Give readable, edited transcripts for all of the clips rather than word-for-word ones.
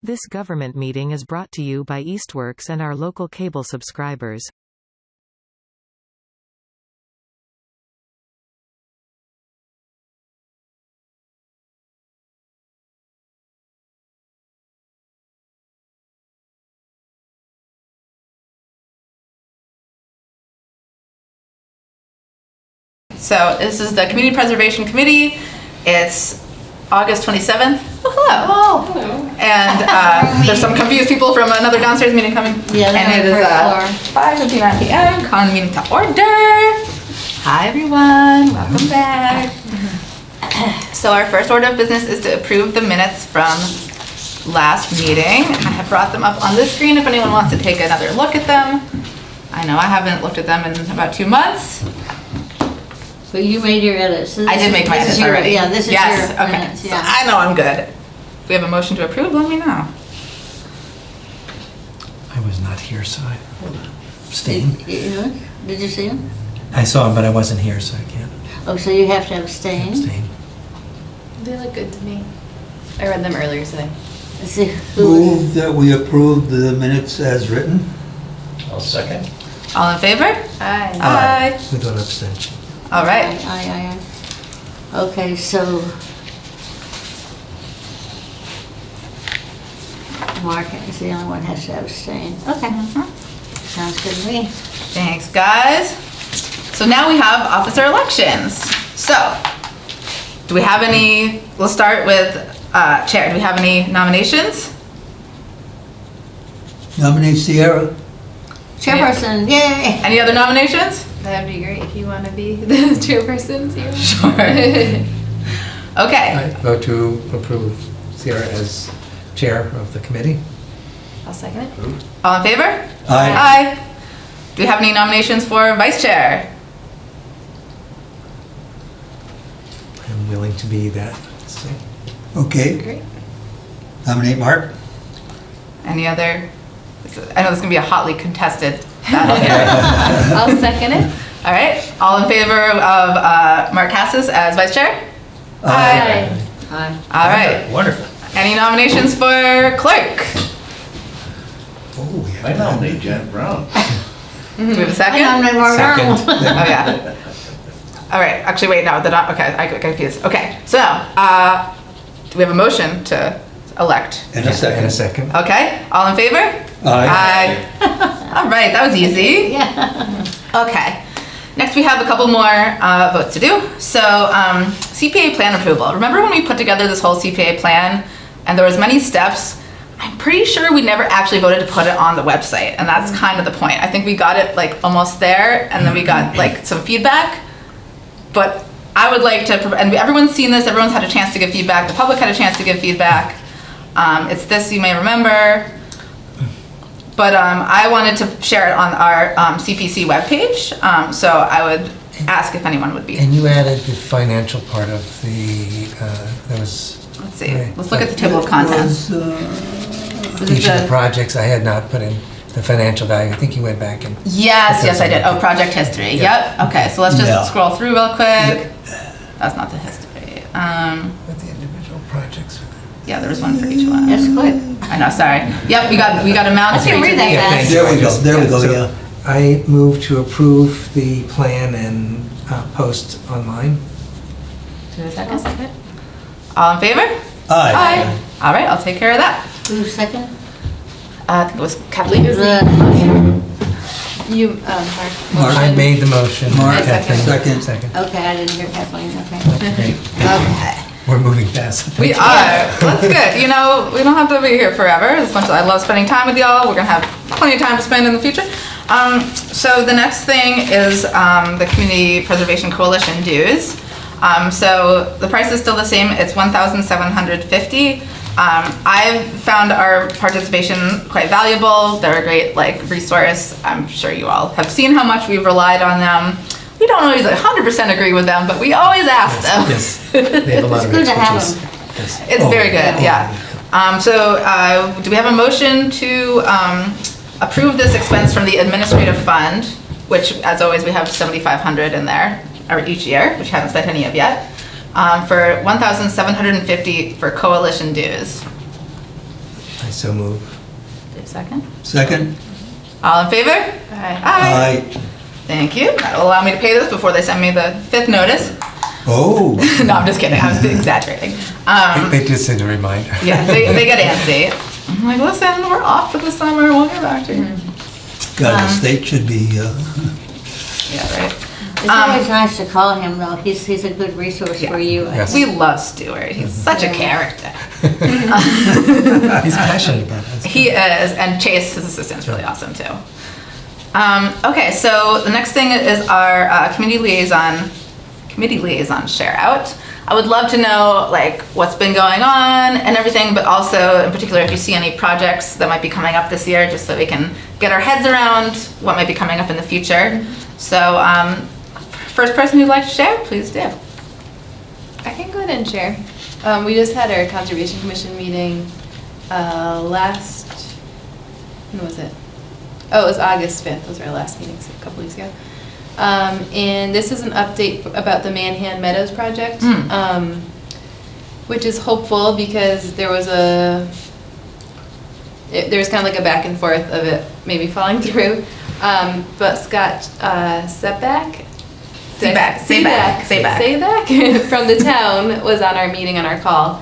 This government meeting is brought to you by Eastworks and our local cable subscribers. So this is the Community Preservation Committee. It's August 27th. Oh, hello. And there's some confused people from another downstairs meeting coming. Yeah, and it is 5:59 p.m. Calling the meeting to order. Hi everyone, welcome back. So our first order of business is to approve the minutes from last meeting. I have brought them up on the screen if anyone wants to take another look at them. I know I haven't looked at them in about 2 months. But you made your edits. So I did make my edits already. Yeah, this is yes, your okay. minutes. Yeah. So I know I'm good. If we have a motion to approve, let me know. I was not here, so I abstained. Did you see him? I saw him, but I wasn't here, so I can't Oh, so you have to abstain? abstain. They look good to me. I read them earlier today. Let's see who. Move that we approve the minutes as written. I'll second. All in favor? Aye. Aye. Without abstention. All right. Aye. Okay, so Mark is the only one who has to abstain. Okay. Sounds good to me. Thanks, guys. So now we have officer elections. So, do we have any? We'll start with chair. Do we have any nominations? Nominate Sierra. Chairperson, yay! Any other nominations? That'd be great if you want to be the chairperson. Sure. Okay. I vote to approve Sierra as chair of the committee. I'll second it. All in favor? Aye. Aye. Do we have any nominations for vice chair? I'm willing to be that. So. Okay. Great. Nominate Mark. Any other? I know this is gonna be a hotly contested battle here. I'll second it. All right. All in favor of Mark Cassis as vice chair? Aye. Aye. All right. Wonderful. Any nominations for clerk? Oh, yeah. I nominate Janet Brown. Do we have a second? I nominate Mark Arnold. Oh yeah. All right. Actually, wait. No, okay. I got confused. Okay. So, do we have a motion to elect? And a second. And a second. Okay. All in favor? Aye. All right. That was easy. Yeah. Okay. Next, we have a couple more votes to do. So, CPA plan approval. Remember when we put together this whole CPA plan, and there was many steps? I'm pretty sure we never actually voted to put it on the website, and that's kind of the point. I think we got it like almost there, and then we got like some feedback. But I would like to, and everyone's seen this, everyone's had a chance to give feedback, the public had a chance to give feedback. It's this, you may remember. But I wanted to share it on our CPC webpage, so I would ask if anyone would be. And you added the financial part of the, there was... Let's see, let's look at the table of contents. Each of the projects, I had not put in the financial value. I think you went back and... Yes, I did. Oh, project history. Yeah. Yep. Okay, so let's just Yeah. scroll through real quick. That's not the history. With the individual projects. Yeah, there was one for each one. That's quick. I know, sorry. Yep, we got amounts I for can each read of that these. fast. There we go, So yeah. I move to approve the plan and post online. Do a I'll second. second it. All in favor? Aye. All right, I'll take care of that. Who's second? I think it was Kathleen. You, Mark. I made the motion. Mark, Kathleen, second. Okay, I didn't hear Kathleen, okay. Great. Okay. We're moving fast. We are. That's good. You know, we don't have to be here forever. As much as I love spending time with y'all, we're gonna have plenty of time to spend in the future. So the next thing is the Community Preservation Coalition dues. So the price is still the same. It's $1,750. I've found our participation quite valuable. They're a great resource. I'm sure you all have seen how much we've relied on them. We don't always 100% agree with them, but we always ask them. Yes, they have a lot It's of good to have expertise. them. Yes. It's very good, yeah. Do we have a motion to approve this expense from the administrative fund, which, as always, we have $7,500 in there each year, which we haven't spent any of yet, for $1,750 for coalition dues? I so move. Dave, second. Second? All in favor? Aye. Aye. Thank you. That'll allow me to pay this before they send me the 5th notice. Oh. No, I'm just kidding. I was exaggerating. They just send a reminder. Yeah, they get antsy. I'm like, listen, we're off for the summer. We'll get back to you. God, the state should be, Yeah, right. It's always nice to call him, though. He's a good resource for you. Yes. We love Stuart. He's such a character. He's passionate about this. He is, and Chase, his assistant, is really awesome too. Okay, so the next thing is our committee liaison share out. I would love to know like what's been going on and everything, but also in particular if you see any projects that might be coming up this year, just so we can get our heads around what might be coming up in the future. So first person who'd like to share, please do. I can go ahead and share. We just had our Conservation Commission meeting when was it? Oh, it was August 5th, was our last meeting, so a couple weeks ago. And this is an update about the Manhan Meadows project, which is hopeful because there was kind of like a back and forth of it maybe falling through. But Scott Seeback from the town was on our meeting, on our call.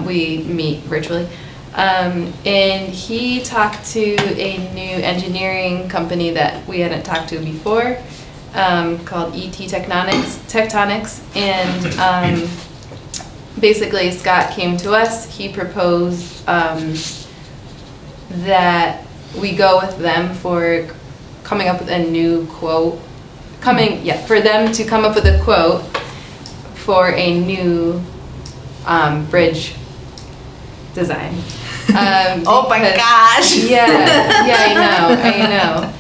We meet virtually. And he talked to a new engineering company that we hadn't talked to before, called ET Tectonics. And basically Scott came to us. He proposed that we go with them for coming up with a new quote. For them to come up with a quote for a new bridge design. Oh my gosh! Yeah, I know.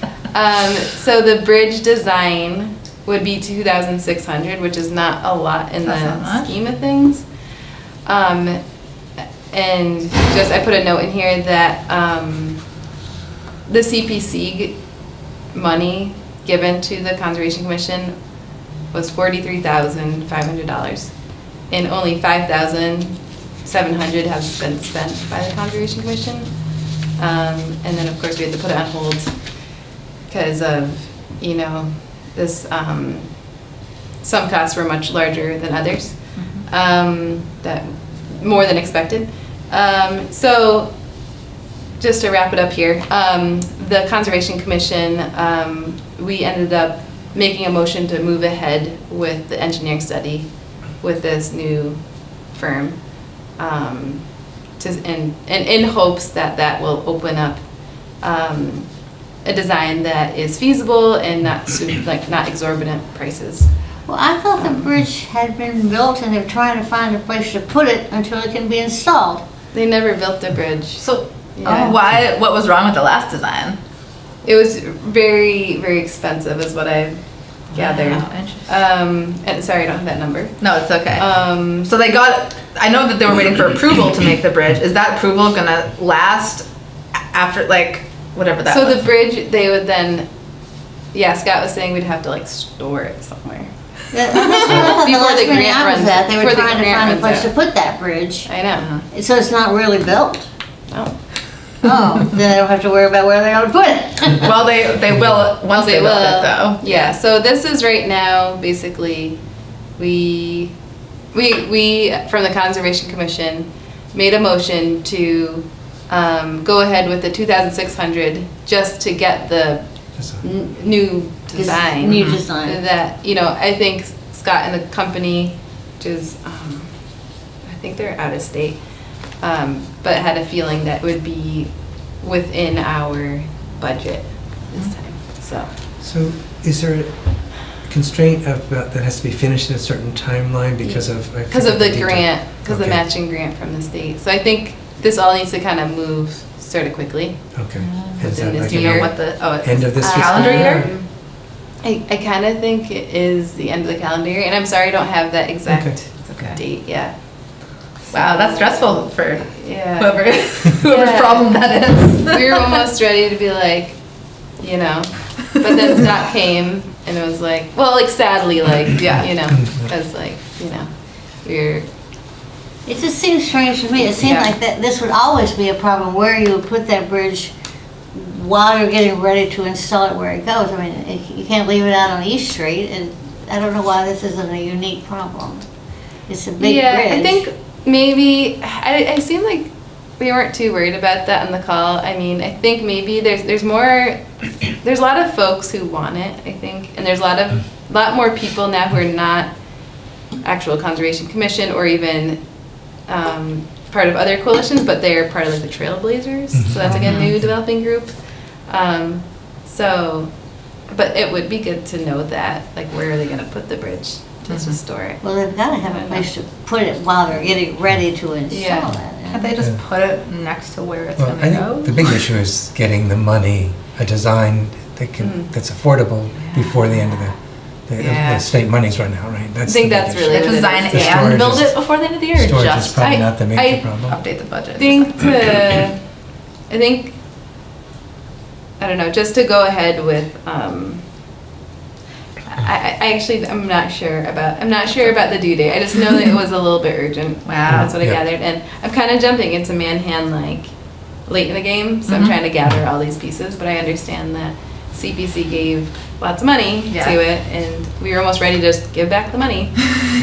So the bridge design would be $2,600, which is not a lot in the scheme of things. And just I put a note in here that the CPC money given to the Conservation Commission was $43,500, and only $5,700 has been spent by the Conservation Commission. And then of course we had to put it on hold because of, this, some costs were much larger than others, that more than expected. So just to wrap it up here, the Conservation Commission, we ended up making a motion to move ahead with the engineering study with this new firm, and in hopes that will open up a design that is feasible and not exorbitant prices. Well, I thought the bridge had been built and they're trying to find a place to put it until it can be installed. They never built the bridge. So Yeah. what was wrong with the last design? It was very, very expensive is what I've gathered. Wow, interesting. And sorry, I don't have that number. No, it's okay. So they I know that they were waiting for approval to make the bridge. Is that approval gonna last after, whatever that was? So the bridge, they would then, Scott was saying we'd have to store it somewhere. That's what I thought the Before last the meeting grant I was runs- at, they were before the trying to grant find a runs place to out. put that bridge. I know. So it's not really built. Oh. Oh, then they don't have to worry about where they're gonna put it. Well, they will once they build it, though. Yeah, so this is right now, basically, we from the Conservation Commission made a motion to go ahead with the 2,600 just to get the new design. New design. That, I think Scott and the company, which is, I think they're out of state, but had a feeling that would be within our budget this time, So is there a constraint that has to be finished in a certain timeline because of? Because of the detail? grant, because the Okay. matching grant from the state. So I think this all needs to kind of move sort of quickly. Okay. Within Is that this like Do you know what the end of this fiscal calendar year? I kind of think it is the end of the calendar year, and I'm sorry I don't have that exact Okay. It's okay. date yet. Wow, that's stressful for Yeah. whoever's Yeah. problem that is. We were almost ready to be like, but then Scott came and it was sadly, Yeah. as you're, It just seems strange to me. It seemed Yeah. like that this would always be a problem where you would put that bridge while you're getting ready to install it where it goes. I mean, you can't leave it out on East Street, and I don't know why this isn't a unique problem. It's a big Yeah, bridge. I think maybe, I seem like we weren't too worried about that on the call. I mean, I think maybe there's more, there's a lot of folks who want it, I think, and there's a lot more people now who are not actual Conservation Commission or even part of other coalitions, but they're part of like the Trailblazers. So that's like a new developing group. But it would be good to know that, like, where are they going to put the bridge to store it? Well, they've got to have a place to put it while they're getting ready to install Yeah. it. Can't they just put it next to where it's Well, gonna I go? think the big issue is getting the money, a design that that's affordable before the end of the state money's run out, right? I think that's really Like what it design is. The and storage build is- it before the end of the year, or Storage is just probably I- not the major I problem. update the budget? I think, I don't know, just to go ahead with, I'm not sure about the due date. I just know that it was a little bit urgent. Wow. That's what I Yeah. gathered. And I'm kind of jumping into Manhan like late in the game, so I'm trying to gather all these pieces, but I understand that CPC gave lots of money Yeah. to it, and we were almost ready to just give back the money.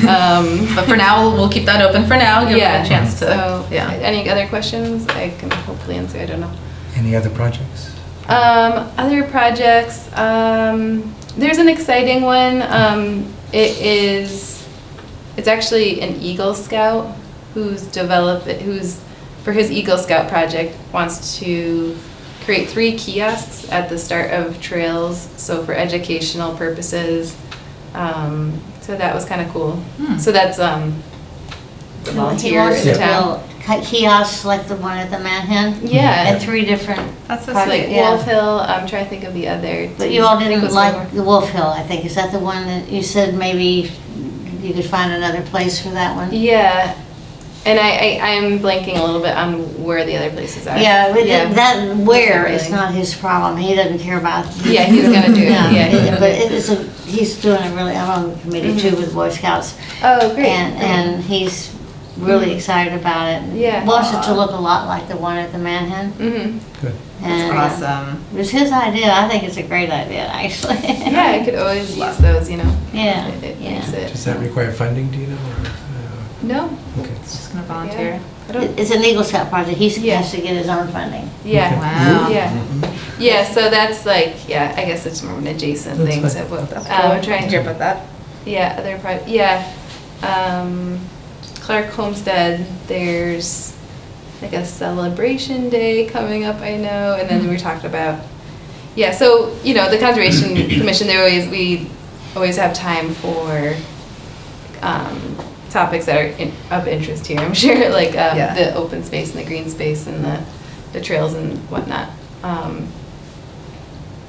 But for now, we'll keep that open for now, give Yeah. it a chance to, So, yeah. any other questions? I can hopefully answer, I don't know. Any other projects? Other projects, there's an exciting one. It's actually an Eagle Scout who's for his Eagle Scout project, wants to create 3 kiosks at the start of trails, so for educational purposes. So that was kind of cool. So that's the He volunteer wants in to town. build kiosks like the one at the Manhattan. Yeah. At 3 different. That's so projects, Like yeah. Wolf Hill, I'm trying to think of the other. But two. you all I think it didn't was like Gilmore. the Wolf Hill, I think. Is that the one that you said maybe you could find another place for that one? Yeah, and I'm blanking a little bit on where the other places are. Yeah, but that where Really. is not his problem. He doesn't care about. Yeah, he's gonna do it. No, Yeah, he's gonna but do it. he's doing a really. I'm on the committee too with Boy Scouts, Oh, great. and he's really excited about it. Yeah. Wants it to look a lot like the one at the Manhattan. Mm-hmm. Good. And, That's awesome. It was his idea. I think it's a great idea, actually. Yeah, I could always use those, you know. Yeah, It yeah. makes it. Does that require funding, do you know? Or, No. okay. Just gonna volunteer. I don't. It's an Eagle Scout project. He Yeah. has to get his own funding. Yeah. Wow. Yeah. Yeah. So that's like, yeah. I guess it's more of an adjacent That's thing fine. to what That's I'm cool. trying to hear to. about that. Yeah. Clark Homestead. There's like a celebration day coming up, I know, and then we talked about, yeah, so, you know, the Conservation Commission, we always have time for topics that are of interest here, I'm sure, like Yeah. the open space and the green space and the trails and whatnot.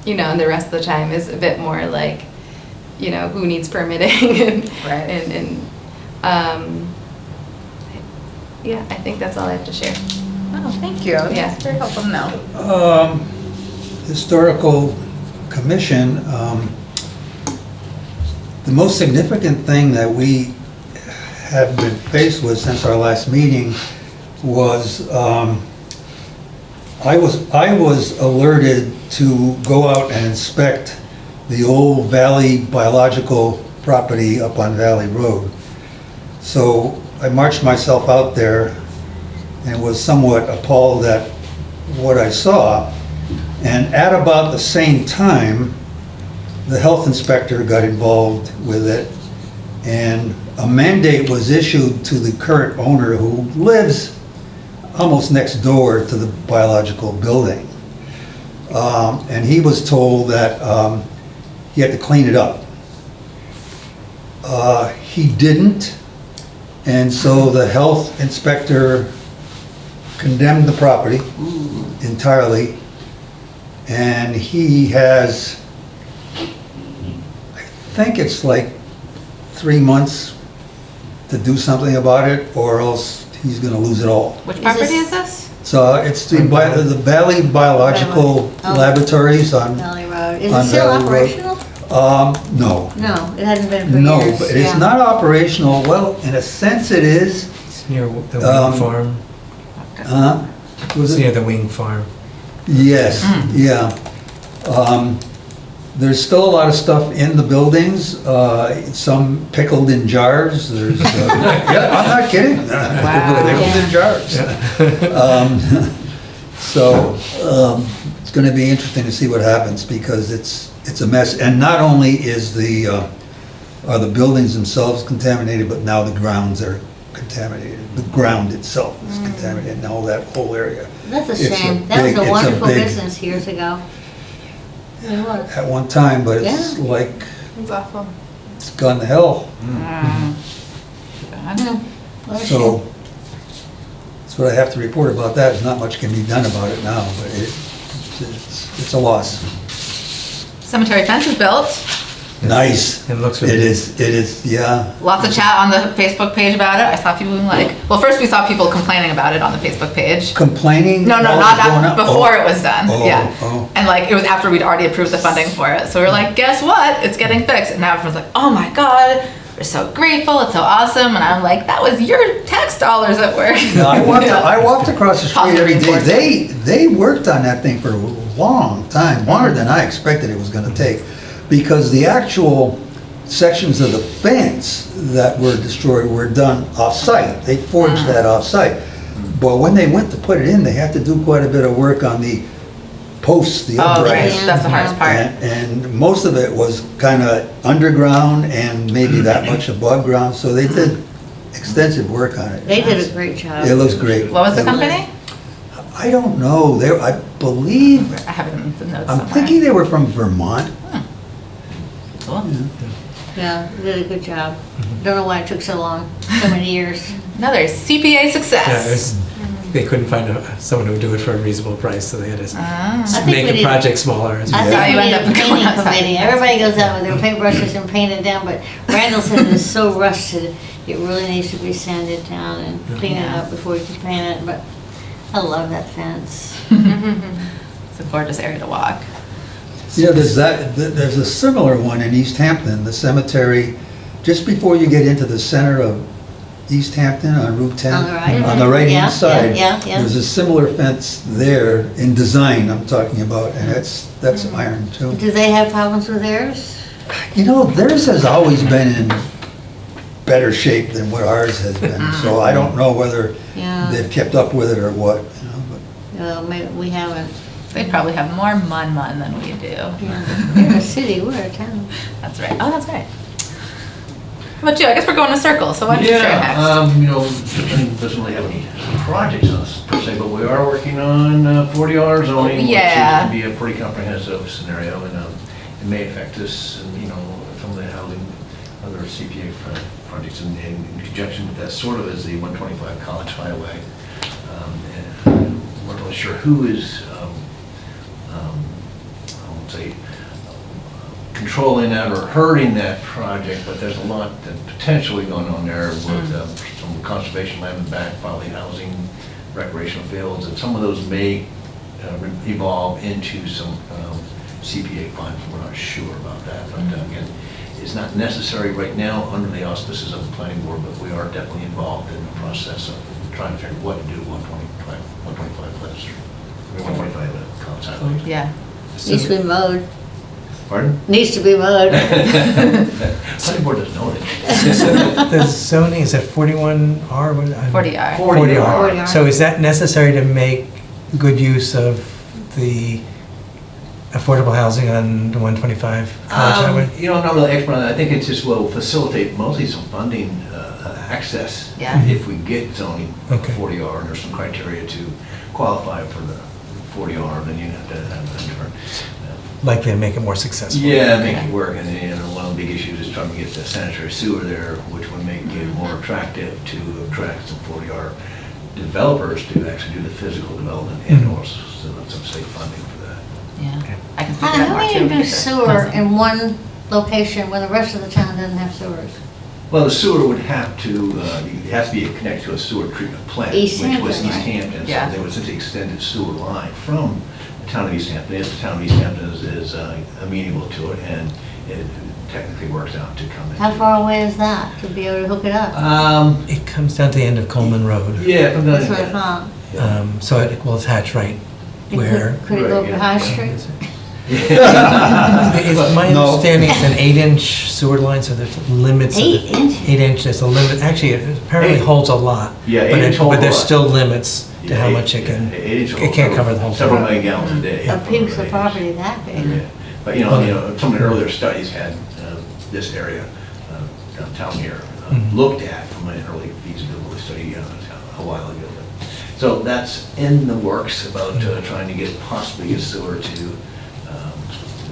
You know, and the rest of the time is a bit more like, you know, who needs permitting and, Right. yeah, I think that's all I have to share. Oh, thank you. Yeah. That's very helpful to know. Historical Commission, the most significant thing that we have been faced with since our last meeting was, I was alerted to go out and inspect the old Valley Biological property up on Valley Road. So I marched myself out there and was somewhat appalled at what I saw. And at about the same time, the health inspector got involved with it, and a mandate was issued to the current owner who lives almost next door to the biological building. And he was told that he had to clean it up. He didn't, and so the health inspector condemned the property entirely, and he has, I think it's like 3 months to do something about it, or else he's gonna lose it all. Which Is property this- is this? So it's the Valley Biological Oh. Laboratories on, Valley Road. Is On it still Valley Road. operational? no. No, it hasn't been for No, years. but it is Yeah. not operational. Well, in a sense it is, near the Um, Wing Farm. Was It's it? near the Wing Farm. Yes, yeah. There's still a lot of stuff in the buildings, some pickled in jars. There's, yeah, I'm not kidding. Pickled in jars. So it's going to be interesting to see what happens because it's a mess. And not only are the buildings themselves contaminated, but now the grounds are contaminated. The ground itself is contaminated, now that whole area. That's a It's shame. big- That was a it's wonderful big- business years ago. It was. At one time, but it's Yeah. like, It's awful. it's gone to hell. What a So, shame. that's what I have to report about that. There's not much can be done about it now, but it's a loss. Cemetery fence is built. Nice. It looks It really is, yeah. Lots of chat on the Facebook page about it. I saw people being like, well, first we saw people complaining about it on the Facebook page. Complaining? No, while not it's going up? before it was done. Oh, Yeah. oh. And like it was after we'd already approved the funding for it. So we were like, guess what? It's getting fixed. And now everyone's like, oh my God, we're so grateful. It's so awesome. And I'm like, that was your tax dollars at work. No, I walked across the street Positive every day. reinforcement. They worked on that thing for a long time, longer than I expected it was gonna take. Because the actual sections of the fence that were destroyed were done off-site. They forged that off-site. But when they went to put it in, they had to do quite a bit of work on the posts, the Oh, right. uprights. That's the hardest part. And most of it was kind of underground and maybe that much above ground, so they did extensive work on it. They did a great job. It looks great. What was the It looks- company? I don't know. I believe, I have it in the notes I'm somewhere. thinking they were from Vermont. Cool. Yeah, they did a good job. Don't know why it took so long, so many years. Another CPA Yeah, success. they couldn't find someone who would do it for a reasonable price, so they had to I think we make the need- project smaller. I Yeah. think You we end need up a going painting outside. committee. Everybody goes out with their paintbrushes and paint it down, but Randall said it's so rusted, it really needs to be sanded down and clean it up before you can paint it, but I love that fence. It's a gorgeous area to walk. Yeah, there's a similar one in East Hampton, the cemetery, just before you get into the center of East Hampton on Route 10. On the right. On the Yeah, right-hand side. yeah. There's a similar fence there in design I'm talking about, and that's iron too. Do they have problems with theirs? You know, theirs has always been in better shape than what ours has been, so I don't know whether Yeah. they've kept up with it or what, you know, but. Maybe we haven't. They probably have more mun than we do. Yeah. They're a city, we're a town. That's right. Oh, that's right. How about you? I guess we're going in a circle, so why don't you share next? Doesn't really have any projects on us per se, but we are working on 40R zoning, which is Yeah. going to be a pretty comprehensive scenario, and it may affect us, and, some of the housing, other CPA projects in conjunction with that, sort of as the 125 College Highway. And we're not really sure who is, I won't say, controlling that or hurting that project, but there's a lot that potentially going on there with some conservation land in the back, probably housing, recreational fields, and some of those may evolve into some CPA funds. We're not sure about that, but again, it's not necessary right now under the auspices of the planning board, but we are definitely involved in the process of trying to figure what to do 125 Pleasant Street. 125 College Highway. Yeah. Needs to be mowed. Pardon? Needs to be mowed. Planning board doesn't know it. The zoning is at 41R? 40R. 40R. So is that necessary to make good use of the affordable housing on the 125 College Highway? I'm not really expert on that. I think it just will facilitate mostly some funding access. Yeah. If we get zoning Okay. 40R, and there's some criteria to qualify for the 40R, then you have to have a different. Likely to make it more successful. Yeah, make it work, and one of the big issues is trying to get the sanitary sewer there, which would make it more attractive to attract some 40R developers to actually do the physical development and also some state funding for that. Yeah. Okay. I can speak to that How more do too. you do because sewer it's- in one location when the rest of the town doesn't have sewers? Well, the sewer would have to, it has to be connected to a sewer treatment plant, East which was Hampton, East right? Hampton. So Yeah. they would essentially extend a sewer line from the town of East Hampton. If the town of East Hampton is amenable to it, and it technically works out to come in. How far away is that to be able to hook it up? It comes down to the end of Coleman Road. Yeah, from the. That's what I thought. So it will attach right where. Could it go up to High Street? My No. understanding it's an 8-inch sewer line, so there's limits. 8 inches? 8 inch, there's a limit, actually, it apparently holds a lot. Yeah, but 8 inch holds But there's a lot. still limits to how much it can, it can't cover the whole thing. Several million gallons a day. A piece of property that big? Yeah. But, some of the earlier studies had this area downtown here looked at from an early feasibility study a while ago. So that's in the works about trying to get possibly a sewer to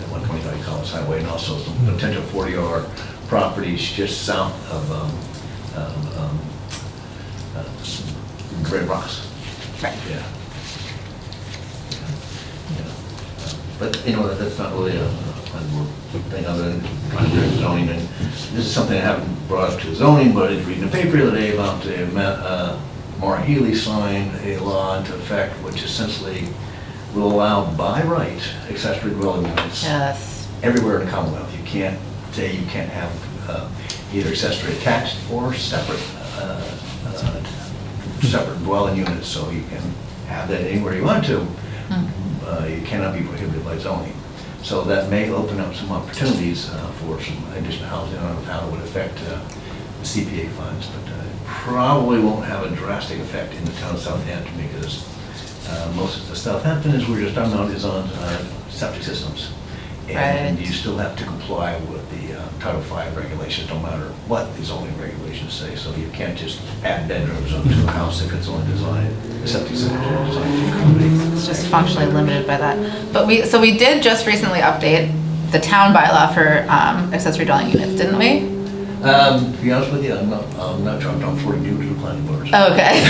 125 Collins Highway, and also some potential 40R properties just south of Red Rocks. Right. Yeah. But, that's not really a thing other than contract zoning, and this is something I haven't brought up to zoning, but I was reading the paper the other day about Maura Healy signed a law into effect which essentially will allow by right accessory dwelling units Yes. everywhere in the Commonwealth. You can't say you can't have either accessory attached or separate dwelling units, so you can have that anywhere you want to. You cannot be prohibited by zoning. So that may open up some opportunities for some additional housing. I don't know how it would affect the CPA funds, but probably won't have a drastic effect in the town of Southampton, because most of the Southampton, as we were just talking about, is on septic systems. And Right. you still have to comply with the Title V regulations, no matter what the zoning regulations say. So you can't just add bedrooms onto a house if it's only designed, septic systems are designed to accommodate. It's just functionally limited by that. But we did just recently update the town bylaw for accessory dwelling units, didn't we? To be honest with you, I'm not sure, I'm sort of new to the planning board. so- Okay.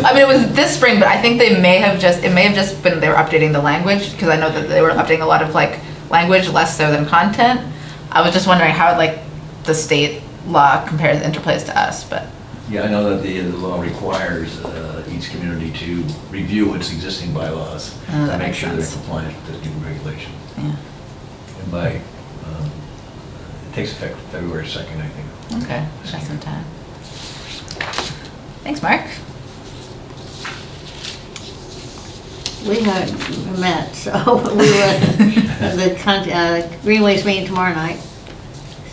I mean, it was this spring, but I think it may have just been, they were updating the language, because I know that they were updating a lot of language, less so than content. I was just wondering how the state law compares, interplays to us, but. Yeah, I know that the law requires each community to review its existing bylaws Oh, to that make makes sure they're sense. compliant with the new regulation. Yeah. And it takes effect February 2nd, I think. Okay, just in time. Thanks, Mark. We haven't met, so we were at the Greenways meeting tomorrow night.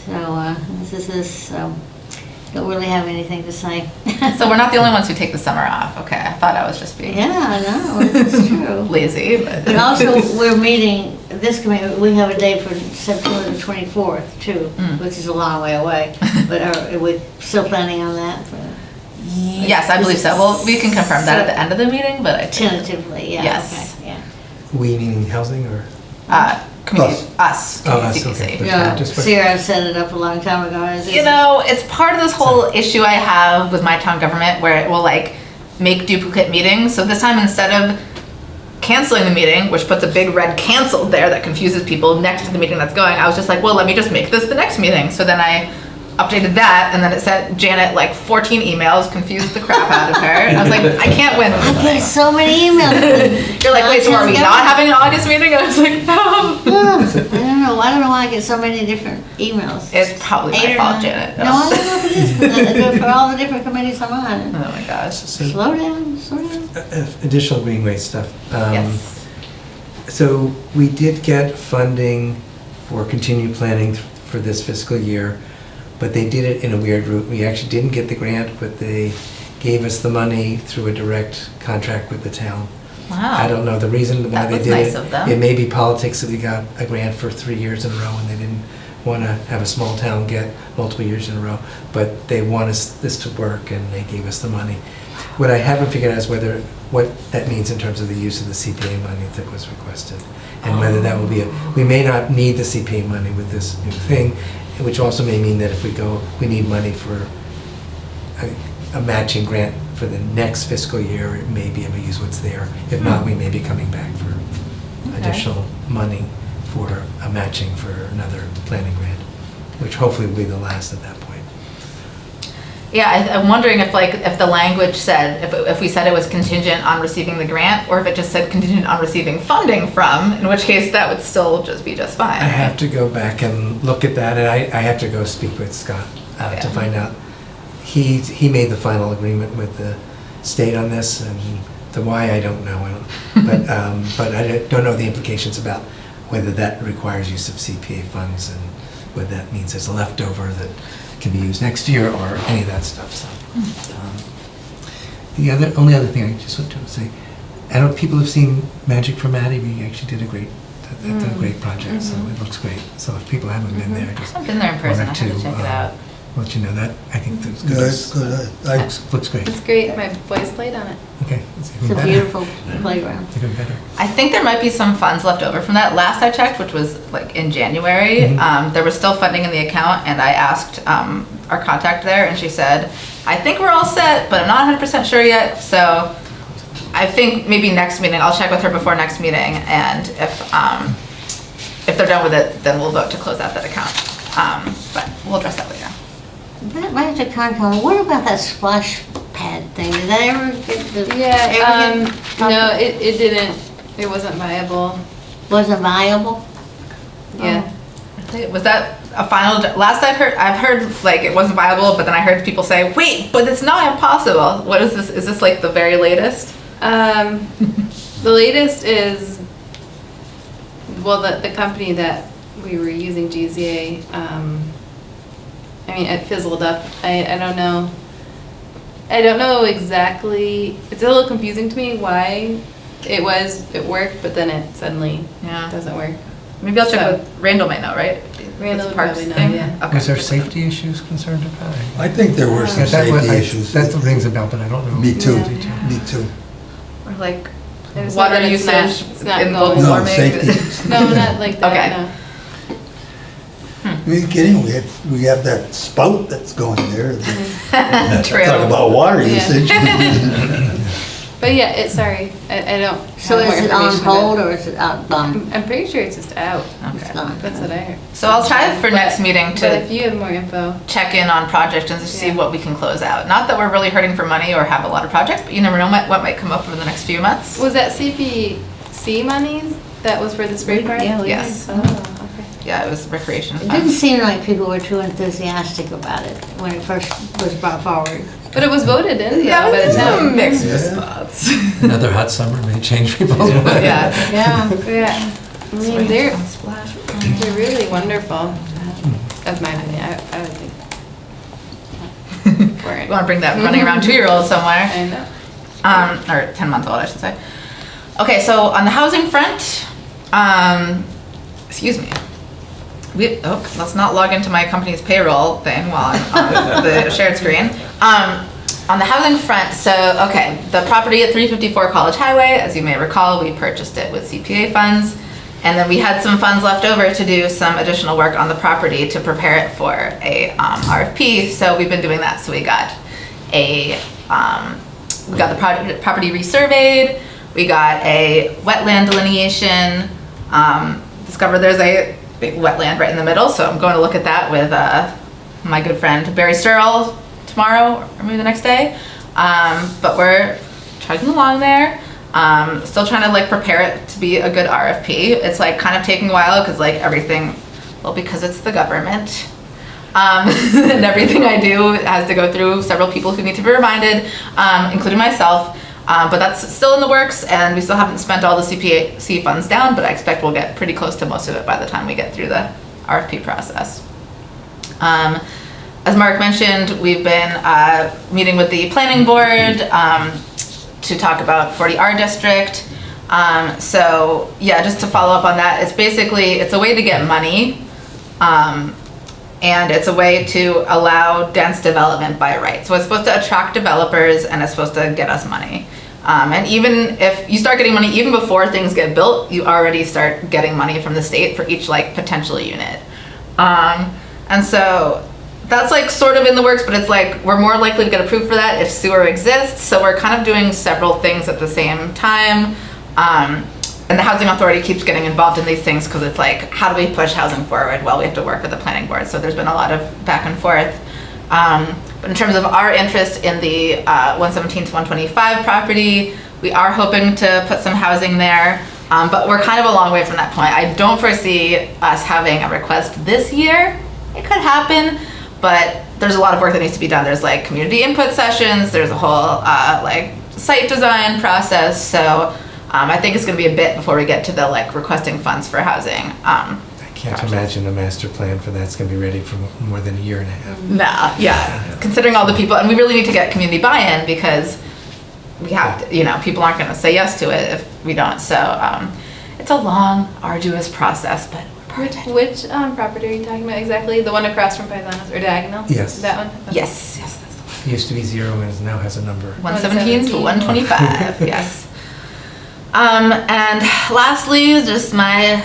So this is, don't really have anything to say. So we're not the only ones who take the summer off. Okay, I thought I was just being Yeah, I know, it's true. lazy, but. But also, we're meeting, this committee, we have a date for September the 24th too, which is a long way away. But are we still planning on that? Yes, I believe so. Well, we can confirm that at the end of the meeting, but I think. Tentatively, yeah, Yes. okay, yeah. We meaning housing or? Community, us, Oh, us, CPC. okay. Yeah, Just what- Sarah set it up a long time ago. It's part of this whole issue I have with my town government where it will make duplicate meetings. So this time, instead of canceling the meeting, which puts a big red canceled there that confuses people next to the meeting that's going, I was just like, well, let me just make this the next meeting. So then I updated that, and then it sent Janet 14 emails, confused the crap out of her. And I was like, I can't win this I thing. get so many emails. You're like, wait, so are we not having an August meeting? I was like, no. I don't know why I get so many different emails. It's probably 8 my or fault, 9. Janet. No, I don't know if it is, but I do it for all the different committees I'm on. Oh my gosh. Slow down, slow down. Additional Greenway stuff. Yes. So we did get funding for continued planning for this fiscal year, but they did it in a weird route. We actually didn't get the grant, but they gave us the money through a direct contract with the town. Wow. I don't know the reason why That they was did nice it. of them. It may be politics that we got a grant for 3 years in a row and they didn't want to have a small town get multiple years in a row, but they want this to work and they gave us the money. What I haven't figured out is what that means in terms of the use of the CPA money that was requested, and whether that will be we may not need the CPA money with this new thing, which also may mean that if we need money for a matching grant for the next fiscal year, it may be able to use what's there. If not, we may be coming back for additional money for a matching for another planning grant, which hopefully will be the last at that point. Yeah, I'm wondering if the language said, if we said it was contingent on receiving the grant, or if it just said contingent on receiving funding from, in which case that would still just be just fine. I have to go back and look at that, and I have to go speak with Scott to find out. He made the final agreement with the state on this, and the why I don't know. But I don't know the implications about whether that requires use of CPA funds and whether that means there's a leftover that can be used next year or any of that stuff. So, the only other thing I just want to say, I know people have seen Magic for Maddie. We actually did a great project, so it looks great. So if people haven't been there, just I've been there in person. I have to check it out. Let you know that. I think that's good. Good. Looks great. It's great. My boys played on it. Okay. It's a beautiful playground. It's even better. I think there might be some funds left over from that. Last I checked, which was like in January, there was still funding in the account, and I asked our contact there, and she said, I think we're all set, but I'm not 100% sure yet. So I think maybe next meeting, I'll check with her before next meeting, and if they're done with it, then we'll vote to close out that account. But we'll address that later. That Magic Concom, what about that splash pad thing? Did that ever get No, it didn't. It wasn't viable. Wasn't viable? Yeah. Was that a final? Last I've heard like it wasn't viable, but then I heard people say, "Wait, but it's not impossible." What is this? Is this like the very latest? The latest is, well, the company that we were using, GZA. I mean, it fizzled up. I don't know. I don't know exactly. It's a little confusing to me why it worked, but then it suddenly doesn't work. Maybe I'll check with Randall. May know, right? Randall would Parks probably know, thing? yeah. Okay. Was there safety issues concerned about it? I think there were some safety issues. That rings a bell, but I don't know. Me too, Yeah. me too. Or like It's water not that usage it's not in going- global No, warming. safety. No, not like that, Okay. no. Are you kidding? We have that spout that's going there. True. Talk about water Yeah. usage. But yeah, sorry, I don't. So have more is it on information about hold or is it out done? I'm pretty sure it's just out. It's Okay. done. That's what I heard. So I'll try for next meeting But to if you have more info. check in on projects and to see Yeah. what we can close out. Not that we're really hurting for money or have a lot of projects, but you never know what might come up over the next few months. Was that CPC monies that was for the spray park? Yeah, we Yes. Oh, okay. Yeah, it was recreation It didn't funds. seem like people were too enthusiastic about it when it first was brought forward. But it was voted in Yeah, though, by the it was town. mixed Yeah. response. Another hot summer may change people's minds. Yeah. Yeah. Yeah. I mean, they're really wonderful. That's my opinion. I would think. You want to bring that running around 2-year-old somewhere. I know. Or 10-month-old, I should say. Okay, so on the housing front, excuse me. Let's not log into my company's payroll thing while I'm on the shared screen. On the housing front, the property at 354 College Highway, as you may recall, we purchased it with CPA funds, and then we had some funds left over to do some additional work on the property to prepare it for a RFP. So we've been doing that. So we got the property resurveyed. We got a wetland delineation. Discovered there's a big wetland right in the middle, so I'm going to look at that with my good friend Barry Sturrell tomorrow or maybe the next day. But we're chugging along there. Still trying to like prepare it to be a good RFP. It's like kind of taking a while because like everything, well, because it's the government. And everything I do has to go through several people who need to be reminded, including myself. But that's still in the works, and we still haven't spent all the CPAC funds down, but I expect we'll get pretty close to most of it by the time we get through the RFP process. As Mark mentioned, we've been meeting with the planning board to talk about 40R district. So yeah, just to follow up on that, it's a way to get money, and it's a way to allow dense development by right. So it's supposed to attract developers and it's supposed to get us money. And even if you start getting money, even before things get built, you already start getting money from the state for each like potential unit. And so that's like sort of in the works, but it's like we're more likely to get approved for that if sewer exists. So we're kind of doing several things at the same time. And the housing authority keeps getting involved in these things because it's like, how do we push housing forward? Well, we have to work with the planning board. So there's been a lot of back and forth. But in terms of our interest in the 117 to 125 property, we are hoping to put some housing there, but we're kind of a long way from that point. I don't foresee us having a request this year. It could happen, but there's a lot of work that needs to be done. There's like community input sessions, there's a whole like site design process, so I think it's going to be a bit before we get to the like requesting funds for housing. I can't imagine a master plan for that's going to be ready for more than a year and a half. Nah, yeah. Considering all the people, and we really need to get community buy-in because we have to, you know, people aren't going to say yes to it if we don't. So it's a long, arduous process, but we're perfect. Which property are you talking about exactly? The one across from Paisanos or Diagonal? Yes. That one? Okay. Yes, that's the one. It used to be 0 and now has a number. 117 to 125, yes. And lastly, just my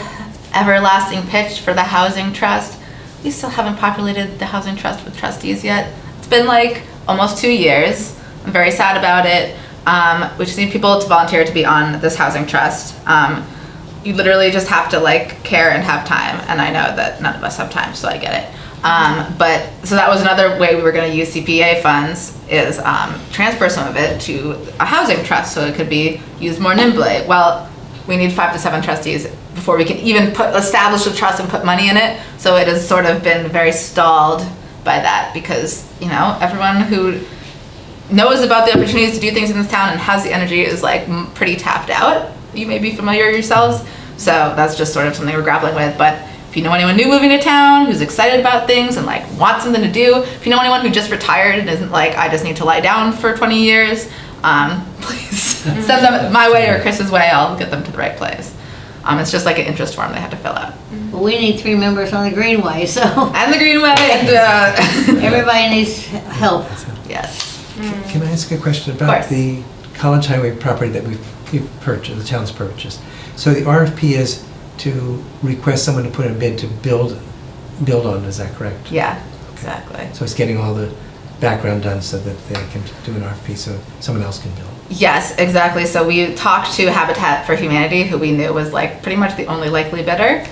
everlasting pitch for the Housing Trust. We still haven't populated the Housing Trust with trustees yet. It's been like almost 2 years. I'm very sad about it. We just need people to volunteer to be on this Housing Trust. You literally just have to like care and have time, and I know that none of us have time, so I get it. But so that was another way we were going to use CPA funds is transfer some of it to a housing trust so it could be used more nimbly. Well, we need 5 to 7 trustees before we can even establish a trust and put money in it. So it has sort of been very stalled by that because, you know, everyone who knows about the opportunities to do things in this town and has the energy is like pretty tapped out. You may be familiar yourselves. So that's just sort of something we're grappling with. But if you know anyone new moving to town who's excited about things and like wants something to do, if you know anyone who just retired and isn't like, I just need to lie down for 20 years, please send them my way or Chris's way. I'll get them to the right place. It's just like an interest form they have to fill out. But we need 3 members on the Greenway, so. And the Greenway. And, everybody needs help. Yes. Can I ask a question about the College Highway property that we've purchased, the town's purchased? So the RFP is to request someone to put in a bid to build on, is that correct? Yeah, exactly. So it's getting all the background done so that they can do an RFP so someone else can build. Yes, exactly. So we talked to Habitat for Humanity, who we knew was like pretty much the only likely bidder,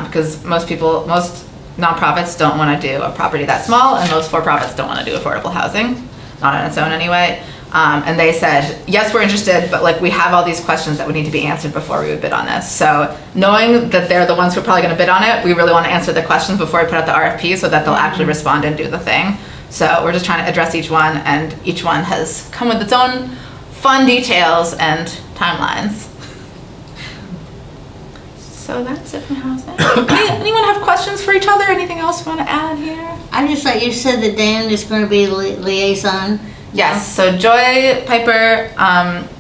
because most nonprofits don't want to do a property that small, and most for-profits don't want to do affordable housing, not on its own anyway. And they said, yes, we're interested, but like we have all these questions that would need to be answered before we would bid on this. So knowing that they're the ones who are probably going to bid on it, we really want to answer the questions before we put out the RFP so that they'll actually respond and do the thing. So we're just trying to address each one, and each one has come with its own fun details and timelines. So that's it from housing. Anyone have questions for each other? Anything else you want to add here? I just thought you said that Dan is going to be liaison. Yes, so Joy Piper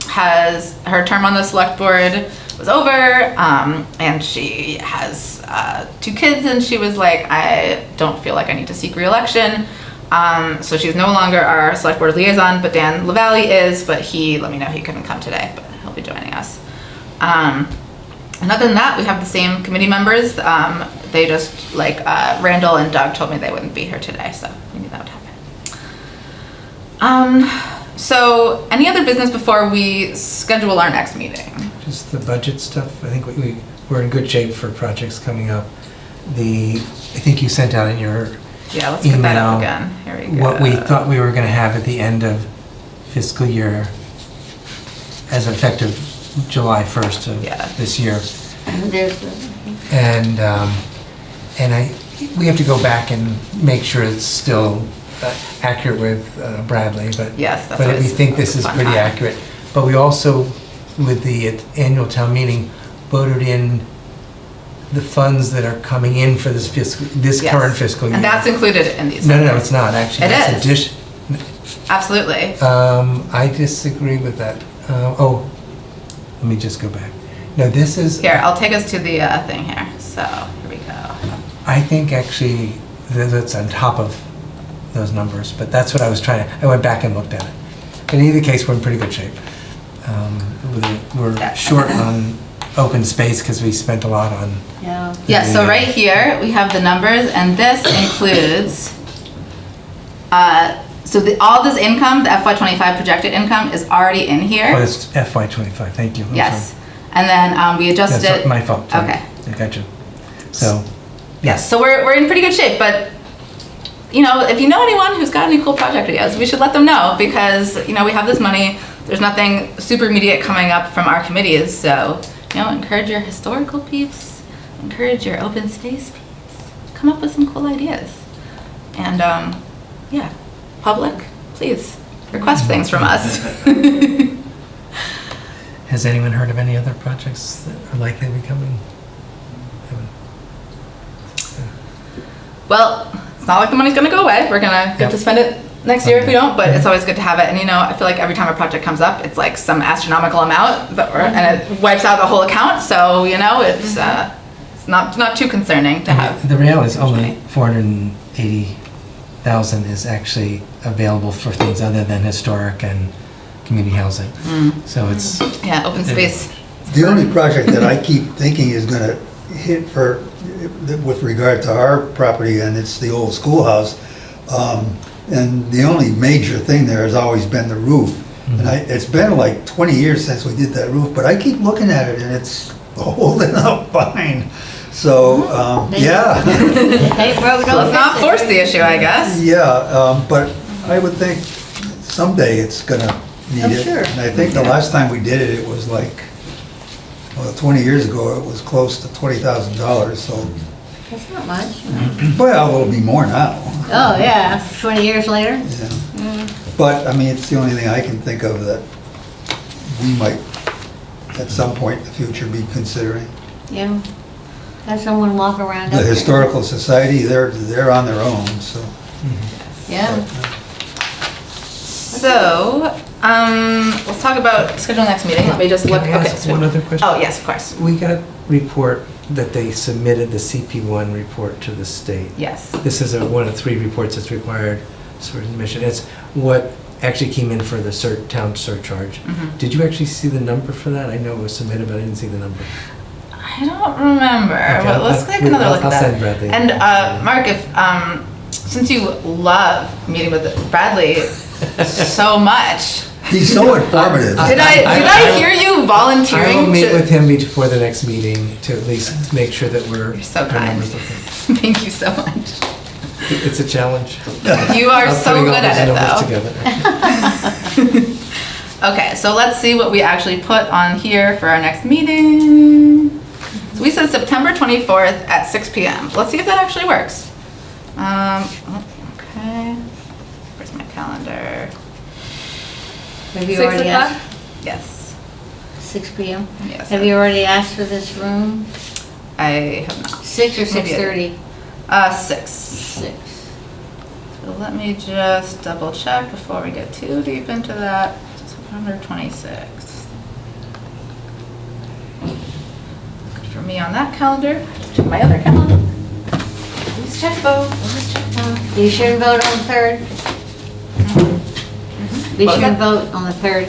has, her term on the select board was over, and she has 2 kids, and she was like, I don't feel like I need to seek re-election. So she's no longer our select board liaison, but Dan LaValle is, but he let me know he couldn't come today, but he'll be joining us. And other than that, we have the same committee members. They just, like, Randall and Doug told me they wouldn't be here today, so we knew that would happen. So any other business before we schedule our next meeting? Just the budget stuff. I think we're in good shape for projects coming up. I think you sent out in your yeah, let's get that up again. Here we go. What we thought we were going to have at the end of fiscal year as effective July 1st of this year. And we have to go back and make sure it's still accurate with Bradley, but yes, but we think this is pretty accurate. But we also, with the annual town meeting, voted in the funds that are coming in for this current fiscal year. And that's included in these. No, it's not actually. It is. Absolutely. I disagree with that. Let me just go back. No, this is. Here, I'll take us to the thing here. So here we go. I think actually that's on top of those numbers, but that's what I was trying to. I went back and looked at it. But in either case, we're in pretty good shape. We're short on open space because we spent a lot on. Yeah. So right here we have the numbers, and this includes. All this income, the FY25 projected income, is already in here. Oh, it's FY25. Thank you. Yes. And then we adjusted it. My fault. Sorry. Okay. I got you. So. Yes. So we're in pretty good shape, but you know, if you know anyone who's got any cool project ideas, we should let them know because, you know, we have this money. There's nothing super immediate coming up from our committees. So, you know, encourage your historical peeps, encourage your open space peeps, come up with some cool ideas. And, yeah, public, please request things from us. Has anyone heard of any other projects that are likely to be coming? Well, it's not like the money's gonna go away. We're gonna get to spend it next year if we don't, but it's always good to have it. And you know, I feel like every time a project comes up, it's like some astronomical amount, and it wipes out the whole account. So you know, it's not too concerning to have. The reality is only 480,000 is actually available for things other than historic and community housing. So it's Yeah, open space. The only project that I keep thinking is gonna hit with regard to our property, and it's the old schoolhouse. And the only major thing there has always been the roof. And it's been like 20 years since we did that roof, but I keep looking at it and it's holding up fine. So, yeah. Let's not force the issue, I guess. Yeah, but I would think someday it's gonna need it. Sure. And I think the last time we did it, it was like, well, 20 years ago, it was close to $20,000, so, That's not much. well, it'll be more now. Oh, yeah, 20 years later? Yeah. But, I mean, it's the only thing I can think of that we might, at some point in the future, be considering. Yeah. Have someone walk around The up there. Historical Society, they're on their own, so. Yeah. So, let's talk about scheduling next meeting. Let me just look. Can I ask one other question? Oh, yes, of course. We got a report that they submitted the CP1 report to the state. Yes. This is one of 3 reports that's required for admission. It's what actually came in for the town surcharge. Did you actually see the number for that? I know it was submitted, but I didn't see the number. I don't remember. Okay, But let's take another look I'll at send that. Bradley. And Mark, if since you love meeting with Bradley so much, He's so informative. did I hear you volunteering I will meet to? with him before the next meeting to at least make sure that You're so our kind. numbers look good. Thank you so much. It's a challenge. You are I'm so putting good all at these it, numbers though. together. Okay, so let's see what we actually put on here for our next meeting. So we said September 24th at 6 p.m. Let's see if that actually works. Okay. Where's my calendar? Have you 6 already o'clock? asked? Yes. 6 p.m.? Yes. Have you already asked for this room? I have not. 6 or Maybe I 6:30? 6. 6. So let me just double check before we get too deep into that. September 26th. Good for me on that calendar. Check my other calendar. Please check both. Please check both. You shouldn't vote on the 3rd. You What was shouldn't that? vote on the 3rd.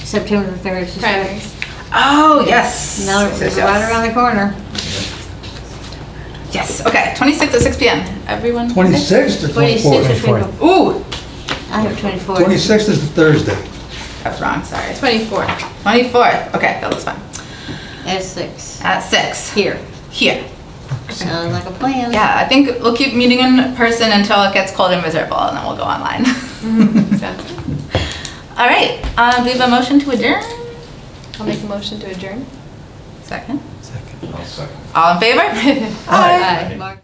September the 3rd. is the Primaries. Oh, yes. Now Yes, it's yes, right yes. around the corner. Yes, okay, 26th at 6 p.m. Everyone? okay? 26th or 26 24th? or 24th. Ooh, I have 24th. 26th is the Thursday. I was wrong, sorry. 24th. 24th, okay, that looks fine. At 6. At 6. Here. Here. Sounds like a plan. Yeah, I think we'll keep meeting in person until it gets cold and miserable, and then we'll go online. Sounds good. All right, do we have a motion to adjourn? I'll make a motion to adjourn. Second. Second. I'll second. All in favor? Aye. Mark.